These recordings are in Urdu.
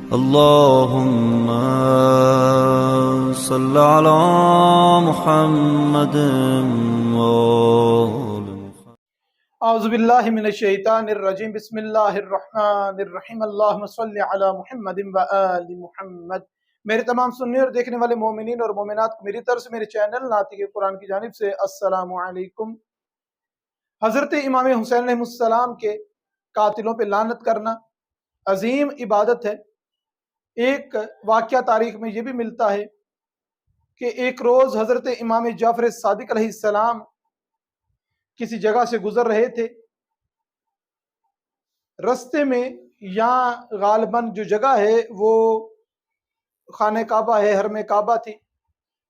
اللهم صل على محمد وآل محمد. اعوذ باللہ من الشیطان الرجیم، بسم اللہ الرحمن الرحیم، اللہم صل علی محمد و آل محمد۔ میرے تمام سننے اور دیکھنے والے مومنین اور مومنات کو میری طرف سے، میرے چینل ناطق قرآن کی جانب سے السلام علیکم۔ حضرت امام حسین علیہ السلام کے قاتلوں پہ لعنت کرنا عظیم عبادت ہے۔ ایک واقعہ تاریخ میں یہ بھی ملتا ہے کہ ایک روز حضرت امام جعفر صادق علیہ السلام کسی جگہ سے گزر رہے تھے۔ رستے میں یہاں غالباً جو جگہ ہے وہ خانہ کعبہ ہے، حرم کعبہ تھی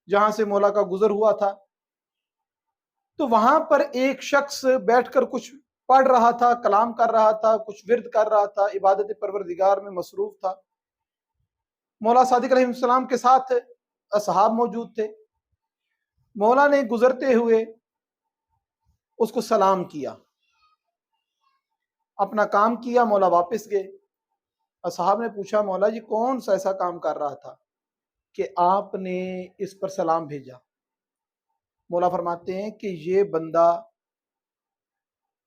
جہاں سے مولا کا گزر ہوا تھا۔ تو وہاں پر ایک شخص بیٹھ کر کچھ پڑھ رہا تھا، کلام کر رہا تھا، کچھ ورد کر رہا تھا، عبادت پروردگار میں مصروف تھا۔ مولا صادق علیہ السلام کے ساتھ اصحاب موجود تھے۔ مولا نے گزرتے ہوئے اس کو سلام کیا، اپنا کام کیا، مولا واپس گئے۔ اصحاب نے پوچھا، مولا جی کون سا ایسا کام کر رہا تھا کہ آپ نے اس پر سلام بھیجا؟ مولا فرماتے ہیں کہ یہ بندہ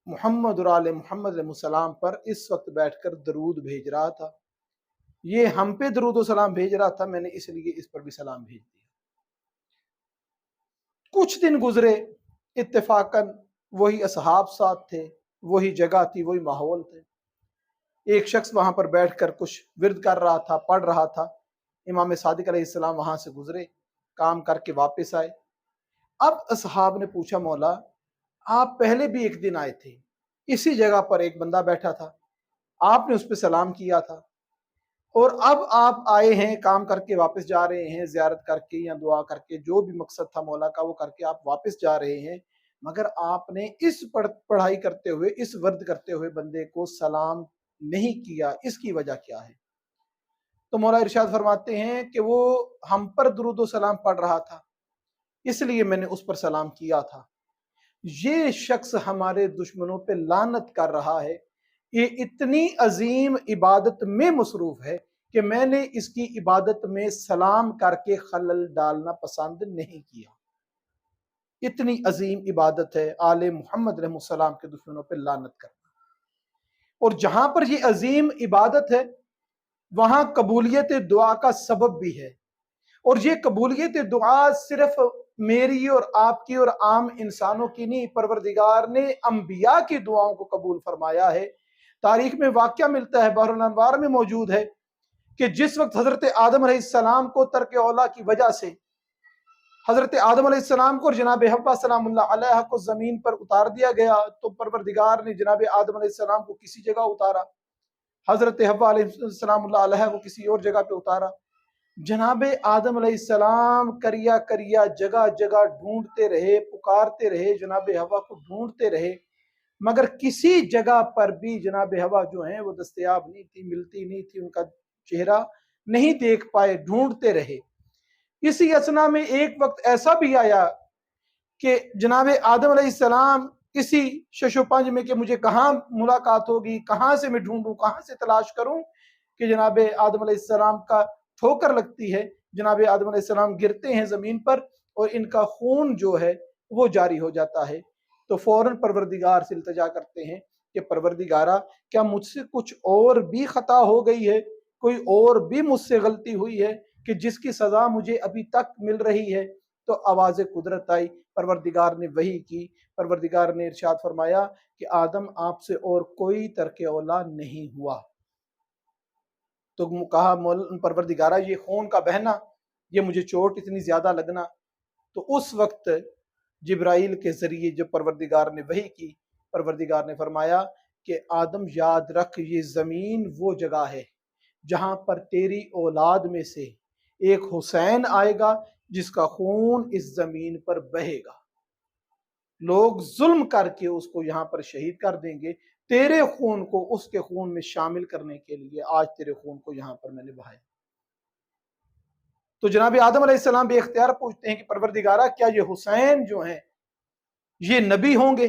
محمد اور آل محمد علیہ السلام پر اس وقت بیٹھ کر درود بھیج رہا تھا، یہ ہم پہ درود و سلام بھیج رہا تھا، میں نے اس لیے اس پر بھی سلام بھیج دیا۔ کچھ دن گزرے، اتفاقاً وہی اصحاب ساتھ تھے، وہی جگہ تھی، وہی ماحول تھے۔ ایک شخص وہاں پر بیٹھ کر کچھ ورد کر رہا تھا، پڑھ رہا تھا۔ امام صادق علیہ السلام وہاں سے گزرے، کام کر کے واپس آئے۔ اب اصحاب نے پوچھا، مولا آپ پہلے بھی ایک دن آئے تھے، اسی جگہ پر ایک بندہ بیٹھا تھا، آپ نے اس پہ سلام کیا تھا، اور اب آپ آئے ہیں، کام کر کے واپس جا رہے ہیں، زیارت کر کے یا دعا کر کے، جو بھی مقصد تھا مولا کا وہ کر کے آپ واپس جا رہے ہیں، مگر آپ نے اس پڑھائی کرتے ہوئے، اس ورد کرتے ہوئے بندے کو سلام نہیں کیا، اس کی وجہ کیا ہے؟ تو مولا ارشاد فرماتے ہیں کہ وہ ہم پر درود و سلام پڑھ رہا تھا، اس لیے میں نے اس پر سلام کیا تھا۔ یہ شخص ہمارے دشمنوں پہ لعنت کر رہا ہے، یہ اتنی عظیم عبادت میں مصروف ہے کہ میں نے اس کی عبادت میں سلام کر کے خلل ڈالنا پسند نہیں کیا۔ اتنی عظیم عبادت ہے آل محمد علیہ السلام کے دشمنوں پہ لعنت کرنا، اور جہاں پر یہ عظیم عبادت ہے وہاں قبولیت دعا کا سبب بھی ہے، اور یہ قبولیت دعا صرف میری اور آپ کی اور عام انسانوں کی نہیں، پروردگار نے انبیاء کی دعاؤں کو قبول فرمایا ہے۔ تاریخ میں واقعہ ملتا ہے، بحر الانوار میں موجود ہے، کہ جس وقت حضرت آدم علیہ السلام کو ترک اولا کی وجہ سے حضرت آدم علیہ السلام کو اور جناب حوا سلام اللہ علیہ کو زمین پر اتار دیا گیا، تو پروردگار نے جناب آدم علیہ السلام کو کسی جگہ اتارا، حضرت حوا علیہ السلام اللہ علیہ کو کسی اور جگہ پہ اتارا۔ جناب آدم علیہ السلام کریا کریا جگہ جگہ ڈھونڈتے رہے، پکارتے رہے، جناب حوا کو ڈھونڈتے رہے، مگر کسی جگہ پر بھی جناب حوا جو ہیں وہ دستیاب نہیں تھی، ملتی نہیں تھی، ان کا چہرہ نہیں دیکھ پائے، ڈھونڈتے رہے۔ اسی اثنا میں ایک وقت ایسا بھی آیا کہ جناب آدم علیہ السلام اسی شش و پنج میں کہ مجھے کہاں ملاقات ہوگی، کہاں سے میں ڈھونڈوں، کہاں سے تلاش کروں، کہ جناب آدم علیہ السلام کا ٹھوکر لگتی ہے، جناب آدم علیہ السلام گرتے ہیں زمین پر اور ان کا خون جو ہے وہ جاری ہو جاتا ہے۔ تو فوراً پروردگار سے التجا کرتے ہیں کہ پروردگارہ کیا مجھ سے کچھ اور بھی خطا ہو گئی ہے، کوئی اور بھی مجھ سے غلطی ہوئی ہے کہ جس کی سزا مجھے ابھی تک مل رہی ہے؟ تو آواز قدرت آئی، پروردگار نے وحی کی، پروردگار نے ارشاد فرمایا کہ آدم آپ سے اور کوئی ترک اولا نہیں ہوا۔ تو کہا پروردگارہ یہ خون کا بہنا، یہ مجھے چوٹ اتنی زیادہ لگنا۔ تو اس وقت جبرائیل کے ذریعے جب پروردگار نے وحی کی، پروردگار نے فرمایا کہ آدم یاد رکھ، یہ زمین وہ جگہ ہے جہاں پر تیری اولاد میں سے ایک حسین آئے گا جس کا خون اس زمین پر بہے گا، لوگ ظلم کر کے اس کو یہاں پر شہید کر دیں گے، تیرے خون کو اس کے خون میں شامل کرنے کے لیے آج تیرے خون کو یہاں پر میں نے بہایا۔ تو جناب آدم علیہ السلام بے اختیار پوچھتے ہیں کہ پروردگارہ کیا یہ حسین جو ہیں یہ نبی ہوں گے؟